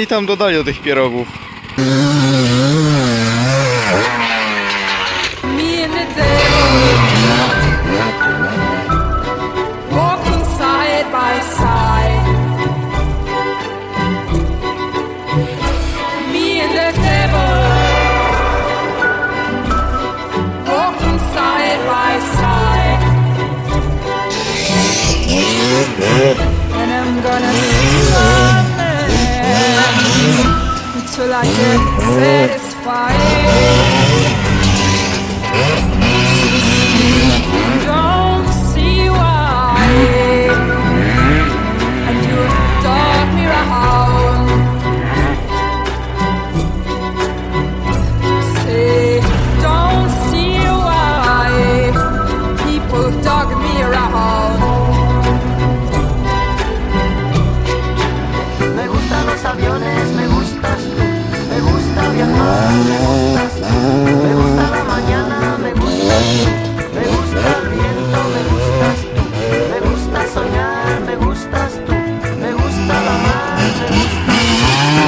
oni tam dodali do tych pierogów? Me and the devil walking side by side. Me and the devil walking side by side. And I'm gonna see my man until I get satisfied. Don't see why and you dog me around. Say, don't see why people dog me around. Me gustan los aviones, me gustas tú. Me gusta viajar, me gustas tú. Me gusta la mañana, me gustas tú. Me gusta el viento, me gustas tú. Me gusta soñar, me gustas tú. Me gusta la mar, me gustas tú.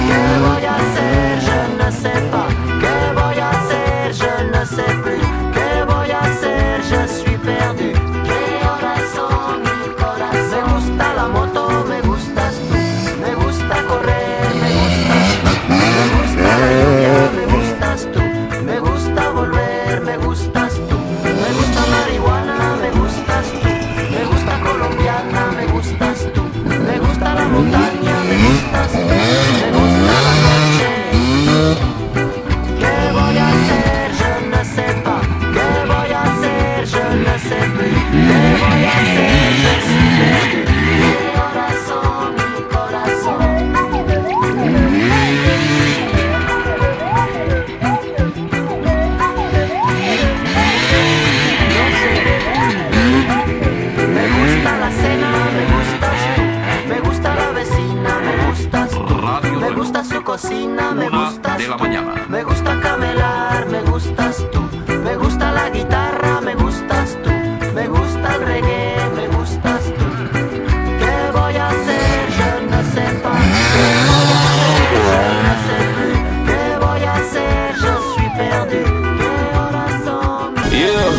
¿Qué voy a hacer? Je ne sais pas. ¿Qué voy a hacer? Je ne sais plus. ¿Qué voy a hacer? Je suis perdu. ¿Qué horas son mi corazón? Me gusta la moto, me gustas tú. Me gusta correr, me gustas tú. Me gusta la lluvia, me gustas tú. Me gusta volver, me gustas tú. Me gusta marihuana, me gustas tú. Me gusta colombiana, me gustas tú. Me gusta la montaña, me gustas tú. Me gusta la noche. ¿Qué voy a hacer? Je ne sais pas. ¿Qué voy a hacer? Je ne sais plus. ¿Qué voy a hacer? Je suis perdu. ¿Qué horas son mi corazón? Me gusta la cena, me gustas tú. Me gusta la vecina, me gustas tú. Me gusta su cocina, me gustas tú. Me gusta camelar, me gustas tú. Me gusta la guitarra, me gustas tú. Me gusta el reggae, me gustas tú. ¿Qué voy a hacer? Je ne sais pas. ¿Qué voy a hacer? Je ne sais plus. ¿Qué voy a hacer? Je suis perdu. ¿Qué horas son? Yeah,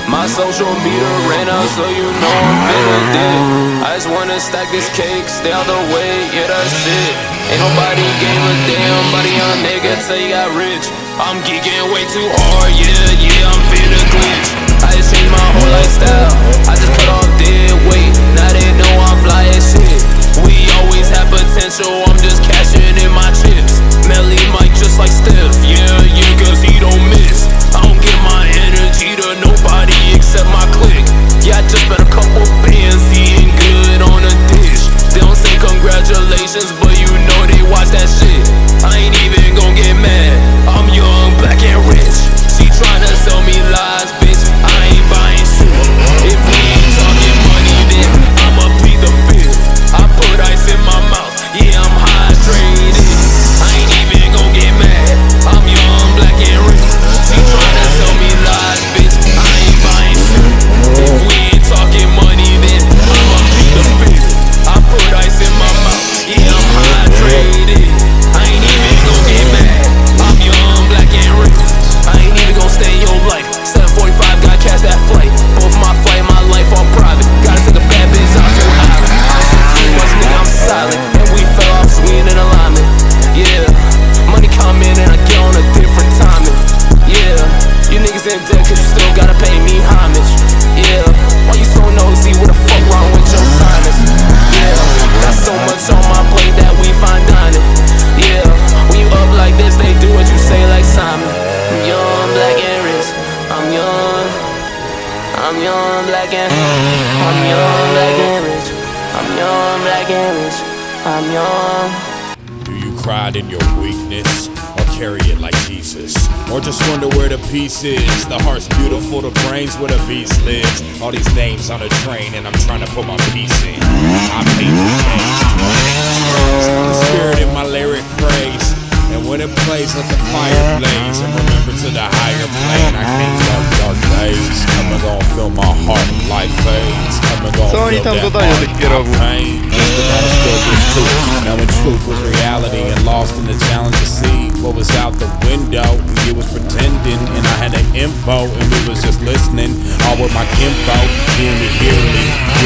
my social media ran out, so you know I'm feeling dead. I just wanna stack this cake, stay out the way, yeah, that's it. Ain't nobody gave a damn, but a young nigga till you got rich. I'm geeking way too hard, yeah, I'm feeling glitch. I just changed my whole lifestyle, I just cut off dead weight, now they know I'm fly as shit. We always have potential, I'm just cashing in my chips. Melly Mike just like Steph, yeah, cause he don't miss. I don't give my energy to nobody except my clique. Yeah, I just spent a couple bands eating good on a dish. They don't say congratulations, but you know they watch that shit. I ain't even gon' get mad, I'm young, black and rich. She tryna sell me lies, bitch, I ain't buying shit. If we ain't talking money, then I'ma plead the fifth. I put ice in my mouth, yeah, I'm hydrated. I ain't even gon' get mad, I'm young, black and rich. She tryna sell me lies, bitch, I ain't buying shit. If we ain't talking money, then I'ma plead the fifth. I put ice in my mouth, yeah, I'm hydrated. I ain't even gon' get mad, I'm young, black and rich. I ain't even gon' stay in your life. 745, gotta catch that flight. Both my flight, my life all private. Gotta take a bad bitch out to an island. I see too much, nigga, I'm silent. And we fell off, so we ain't in alignment. Yeah, money coming and I get on a different timing. Yeah, you niggas in debt cause you still gotta pay me homage. Yeah, why you so nosy? What the fuck wrong with your sinus? Yeah, got so much on my plate that we fine dining. Yeah, when you up like this, they do what you say like Simon. I'm young, black and rich. I'm young, black and I'm young, black and rich. I'm young, black and rich. I'm young. Do you cry in your weakness, or carry it like Jesus? Or just wonder where the peace is? The heart's beautiful, the brain's where the beast lives. All these names on a train and I'm trying to put my piece in. I paint the names to change the spirit in my lyric phrase. And when it plays, let the fire blaze. And remember to the higher plane, I can't dark days. Come and gon' fill my heart, life fades. Come and gon' Co oni tam dodają tych pierogów. Now when truth was reality and lost in the challenge to see what was out the window, you was pretending and I had the info and we was just listening, all with my kinfo. Hear me, hear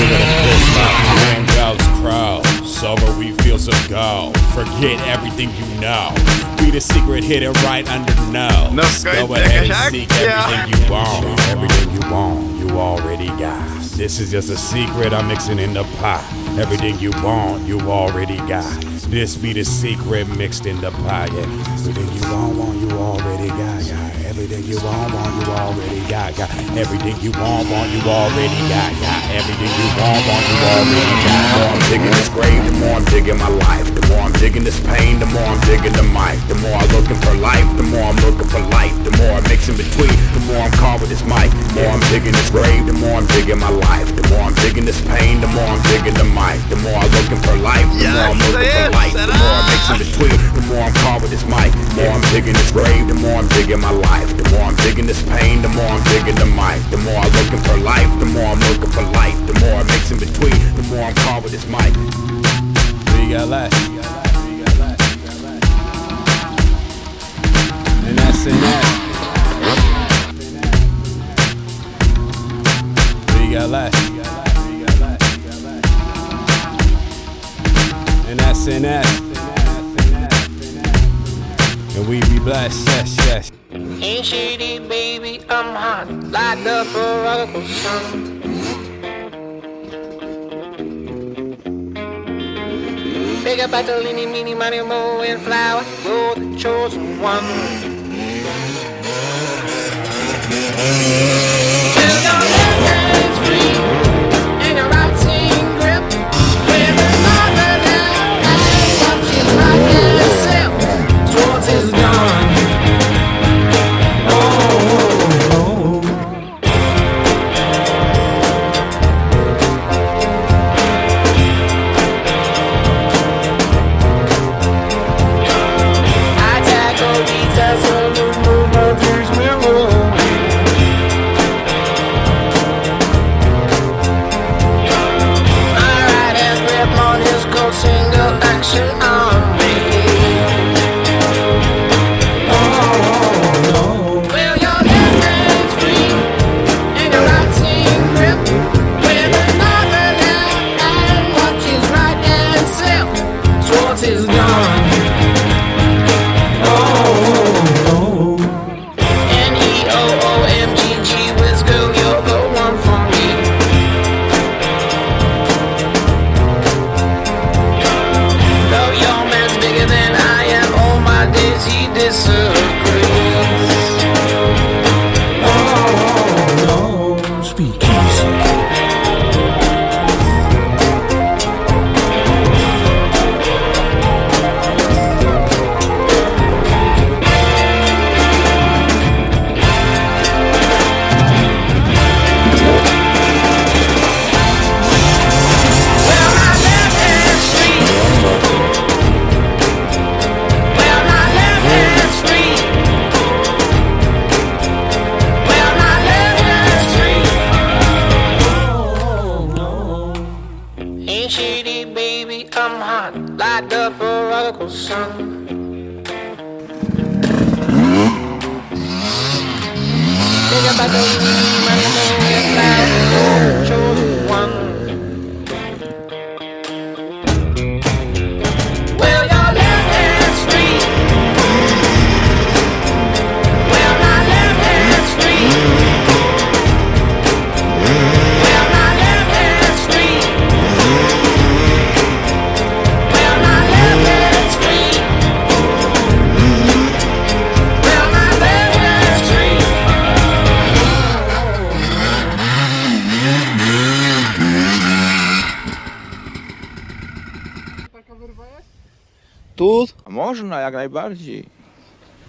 it a fist like man goes crows. Over we feel so go. Forget everything you know. Be the secret hidden right under nose. No, go ahead and seek everything you want. Everything you want, you already got. This is just a secret I'm mixing in the pot. Everything you want, you already got. This be the secret mixed in the pie. Yeah. Everything you want, you already got. Everything you want, you already got. Everything you want, you already got. Everything you want, you already got. The more I'm digging this grave, the more I'm digging my life. The more I'm digging this pain, the more I'm digging the mic. The more I'm looking for life, the more I'm looking for light. The more I mix in between, the more I'm caught with this mic. The more I'm digging this grave, the more I'm digging my life. The more I'm digging this pain, the more I'm digging the mic. The more I'm looking for life, the more I'm looking for light. The more I mix in between, the more I'm caught with this mic. The more I'm digging this grave, the more I'm digging my life. The more I'm digging this pain, the more I'm digging the mic. The more I'm looking for life, the more I'm looking for light. The more I mix in between, the more I'm caught with this mic. We got life. And that's in that. We got life. And that's in that. And we be blessed, yes, yes. Ain't shady, baby, I'm hot like the prodigal son. Pick up at the leany, meany, money, mo, and flower. You're the chosen one. Till your left hand's free and your right hand grip. With another left hand, watch his right hand slip. Towards his gun. Tu? A można, jak najbardziej.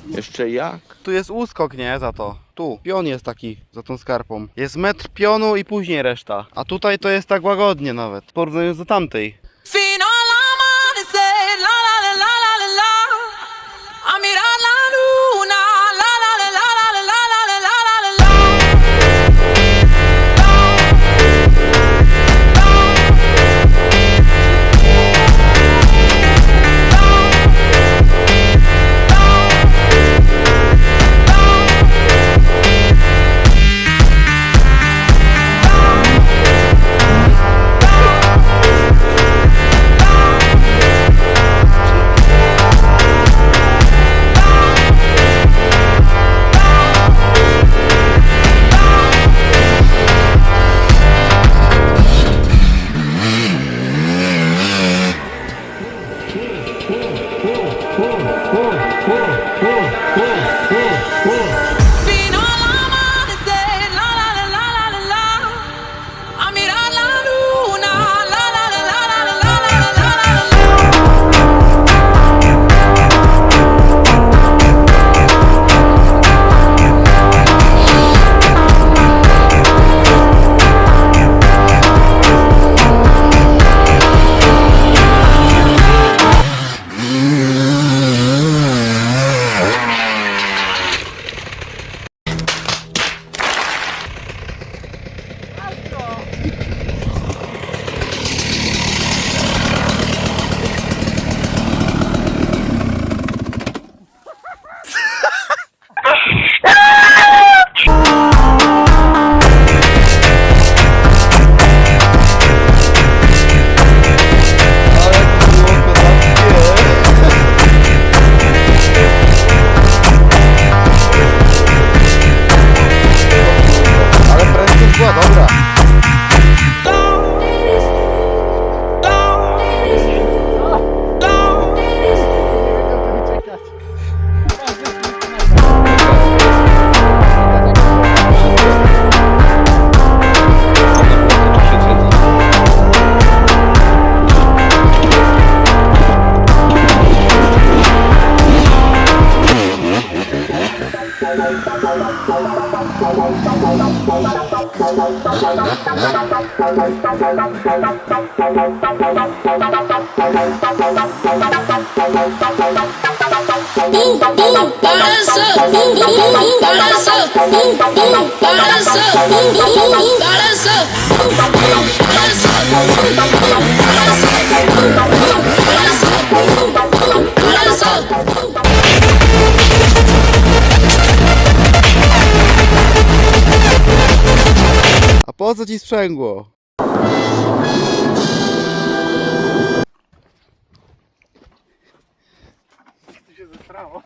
Jeszcze jak? Tu jest uskok, nie? Za to. Tu. Pion jest taki, za tą skarpą. Jest metr pionu i później reszta. A tutaj to jest tak łagodnie nawet. W porównaniu do tamtej. Fin all I'm on is say la la la la la la la. I mean la luna la la la la la la la la la la la. A po co ci sprzęgło? Tu się zesrało.